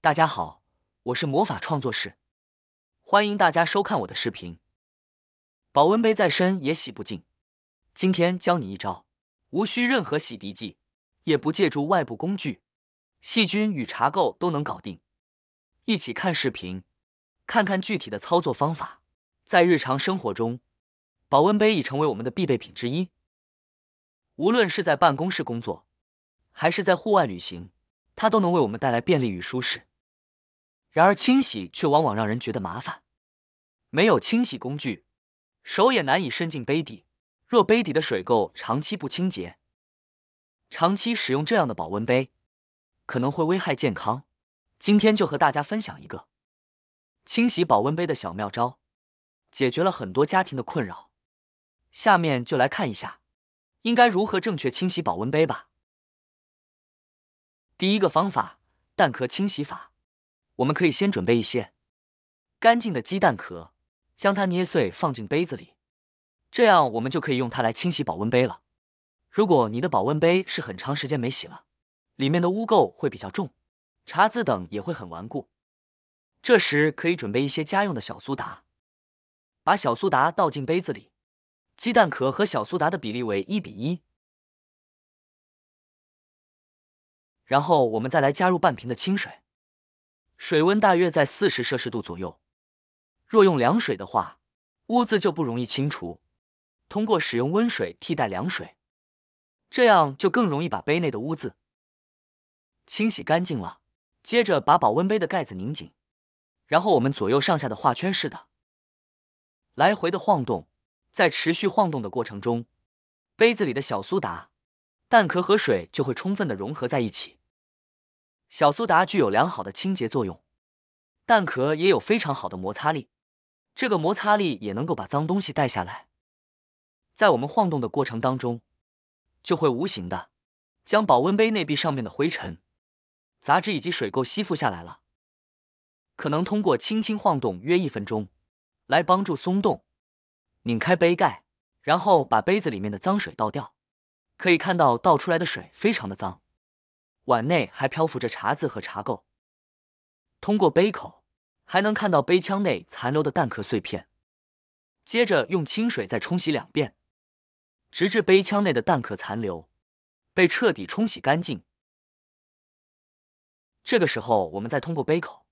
大家好，我是魔法创作室，欢迎大家收看我的视频。保温杯再深也洗不净，今天教你一招，无需任何洗涤剂，也不借助外部工具，细菌与茶垢都能搞定。一起看视频，看看具体的操作方法。在日常生活中，保温杯已成为我们的必备品之一。无论是在办公室工作，还是在户外旅行，它都能为我们带来便利与舒适。然而清洗却往往让人觉得麻烦，没有清洗工具，手也难以伸进杯底。若杯底的水垢长期不清洁，长期使用这样的保温杯，可能会危害健康。今天就和大家分享一个清洗保温杯的小妙招，解决了很多家庭的困扰。下面就来看一下，应该如何正确清洗保温杯吧。第一个方法，蛋壳清洗法。我们可以先准备一些干净的鸡蛋壳，将它捏碎放进杯子里，这样我们就可以用它来清洗保温杯了。如果你的保温杯是很长时间没洗了，里面的污垢会比较重，茶渍等也会很顽固，这时可以准备一些家用的小苏打，把小苏打倒进杯子里，鸡蛋壳和小苏打的比例为1:1，然后我们再来加入半瓶的清水，水温大约在40摄氏度左右。若用凉水的话，污渍就不容易清除，通过使用温水替代凉水，这样就更容易把杯内的污渍清洗干净了。接着把保温杯的盖子拧紧，然后我们左右上下的画圈似的来回的晃动，在持续晃动的过程中，杯子里的小苏打、蛋壳和水就会充分的融合在一起。小苏打具有良好的清洁作用，蛋壳也有非常好的摩擦力，这个摩擦力也能够把脏东西带下来。在我们晃动的过程当中，就会无形的将保温杯内壁上面的灰尘、杂质以及水垢吸附下来了。可能通过轻轻晃动约1分钟，来帮助松动。拧开杯盖，然后把杯子里面的脏水倒掉，可以看到倒出来的水非常的脏，碗内还漂浮着茶渍和茶垢。通过杯口，还能看到杯腔内残留的蛋壳碎片。接着用清水再冲洗2遍，直至杯腔内的蛋壳残留被彻底冲洗干净。这个时候我们再通过杯口，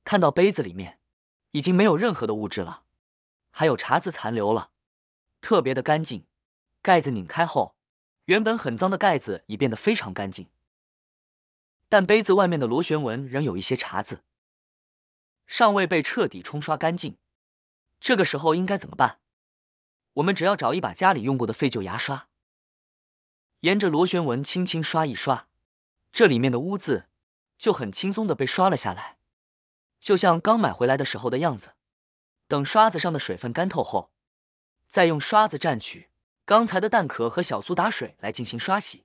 看到杯子里面已经没有任何的物质了，还有茶渍残留了，特别的干净。盖子拧开后，原本很脏的盖子已变得非常干净，但杯子外面的螺旋纹仍有一些茶渍，尚未被彻底冲刷干净。这个时候应该怎么办？我们只要找一把家里用过的废旧牙刷，沿着螺旋纹轻轻刷一刷，这里面的污渍就很轻松的被刷了下来，就像刚买回来的时候的样子。等刷子上的水分干透后，再用刷子蘸取刚才的蛋壳和小苏打水来进行刷洗。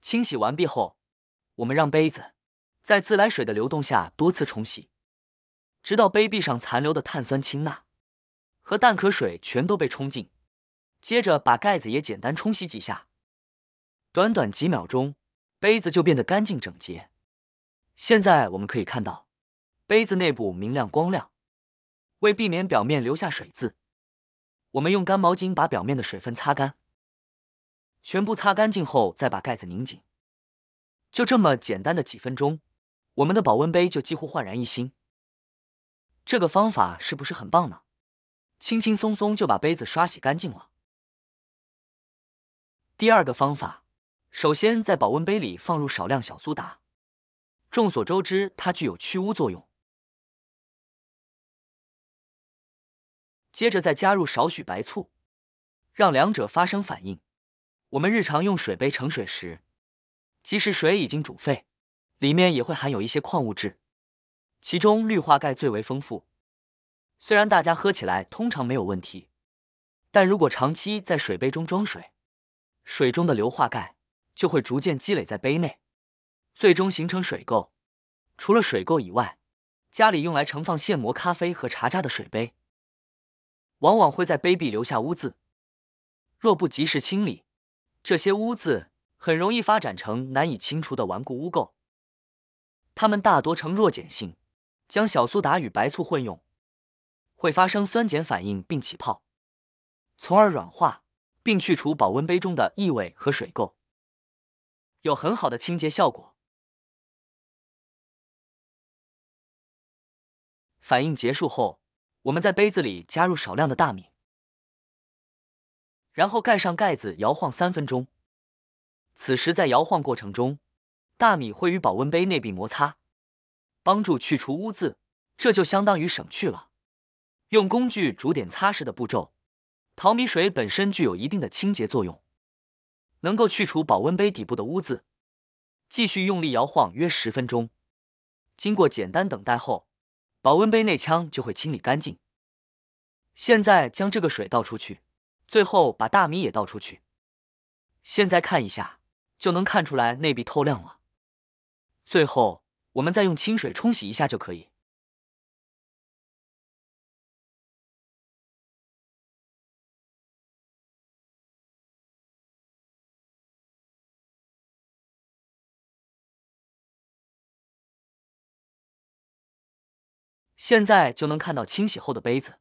清洗完毕后，我们让杯子在自来水的流动下多次冲洗，直到杯壁上残留的碳酸氢钠和蛋壳水全都被冲净。接着把盖子也简单冲洗几下，短短几秒钟，杯子就变得干净整洁。现在我们可以看到，杯子内部明亮光亮。为避免表面留下水渍，我们用干毛巾把表面的水分擦干，全部擦干净后再把盖子拧紧。就这么简单的几分钟，我们的保温杯就几乎焕然一新。这个方法是不是很棒呢？轻轻松松就把杯子刷洗干净了。第二个方法，首先在保温杯里放入少量小苏打。众所周知，它具有去污作用。接着再加入少许白醋，让两者发生反应。我们日常用水杯盛水时，即使水已经煮沸，里面也会含有一些矿物质，其中氯化钙最为丰富。虽然大家喝起来通常没有问题，但如果长期在水杯中装水，水中的硫化钙就会逐渐积累在杯内，最终形成水垢。除了水垢以外，家里用来盛放现磨咖啡和茶渣的水杯，往往会在杯壁留下污渍。若不及时清理，这些污渍很容易发展成难以清除的顽固污垢。它们大多呈弱碱性，将小苏打与白醋混用，会发生酸碱反应并起泡，从而软化并去除保温杯中的异味和水垢，有很好的清洁效果。反应结束后，我们在杯子里加入少量的大米，然后盖上盖子摇晃3分钟。此时在摇晃过程中，大米会与保温杯内壁摩擦，帮助去除污渍，这就相当于省去了用工具逐点擦拭的步骤。淘米水本身具有一定的清洁作用，能够去除保温杯底部的污渍。继续用力摇晃约10分钟，经过简单等待后，保温杯内腔就会清理干净。现在将这个水倒出去，最后把大米也倒出去。现在看一下，就能看出来内壁透亮了。最后，我们再用清水冲洗一下就可以。现在就能看到清洗后的杯子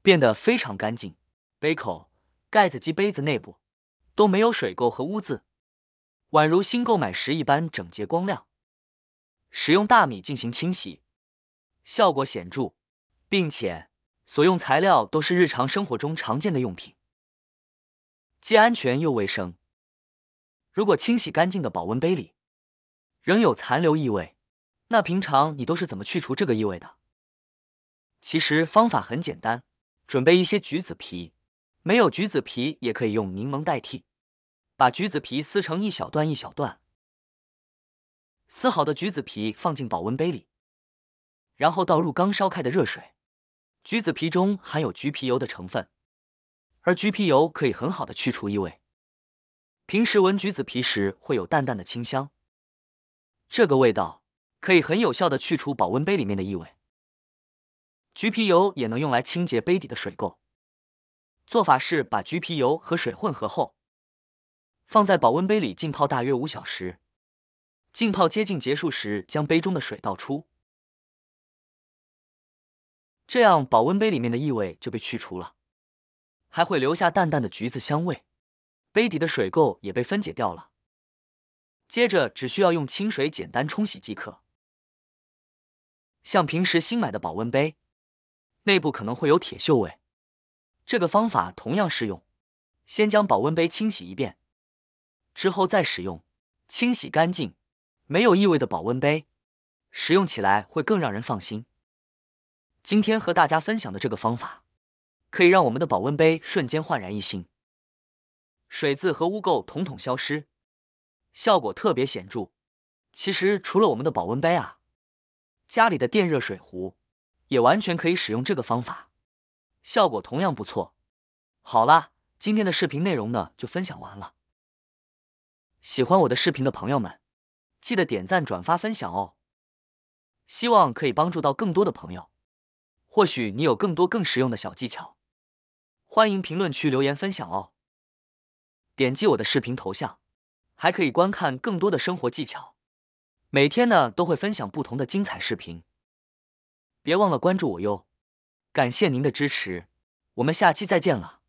变得非常干净，杯口、盖子及杯子内部都没有水垢和污渍，宛如新购买时一般整洁光亮。使用大米进行清洗，效果显著，并且所用材料都是日常生活中常见的用品，既安全又卫生。如果清洗干净的保温杯里仍有残留异味，那平常你都是怎么去除这个异味的？其实方法很简单，准备一些橘子皮，没有橘子皮也可以用柠檬代替。把橘子皮撕成一小段一小段，撕好的橘子皮放进保温杯里，然后倒入刚烧开的热水。橘子皮中含有橘皮油的成分，而橘皮油可以很好的去除异味。平时闻橘子皮时会有淡淡的清香，这个味道可以很有效的去除保温杯里面的异味。橘皮油也能用来清洁杯底的水垢。做法是把橘皮油和水混合后，放在保温杯里浸泡大约5小时。浸泡接近结束时，将杯中的水倒出，这样保温杯里面的异味就被去除了，还会留下淡淡的橘子香味，杯底的水垢也被分解掉了。接着只需要用清水简单冲洗即可。像平时新买的保温杯，内部可能会有铁锈味，这个方法同样适用。先将保温杯清洗一遍，之后再使用，清洗干净没有异味的保温杯，使用起来会更让人放心。今天和大家分享的这个方法，可以让我们的保温杯瞬间焕然一新，水渍和污垢统统消失，效果特别显著。其实除了我们的保温杯啊，家里的电热水壶也完全可以使用这个方法，效果同样不错。好啦，今天的视频内容呢就分享完了。喜欢我的视频的朋友们，记得点赞、转发、分享哦。希望可以帮助到更多的朋友。或许你有更多更实用的小技巧，欢迎评论区留言分享哦。点击我的视频头像，还可以观看更多的生活技巧。每天呢都会分享不同的精彩视频，别忘了关注我哟。感谢您的支持，我们下期再见了。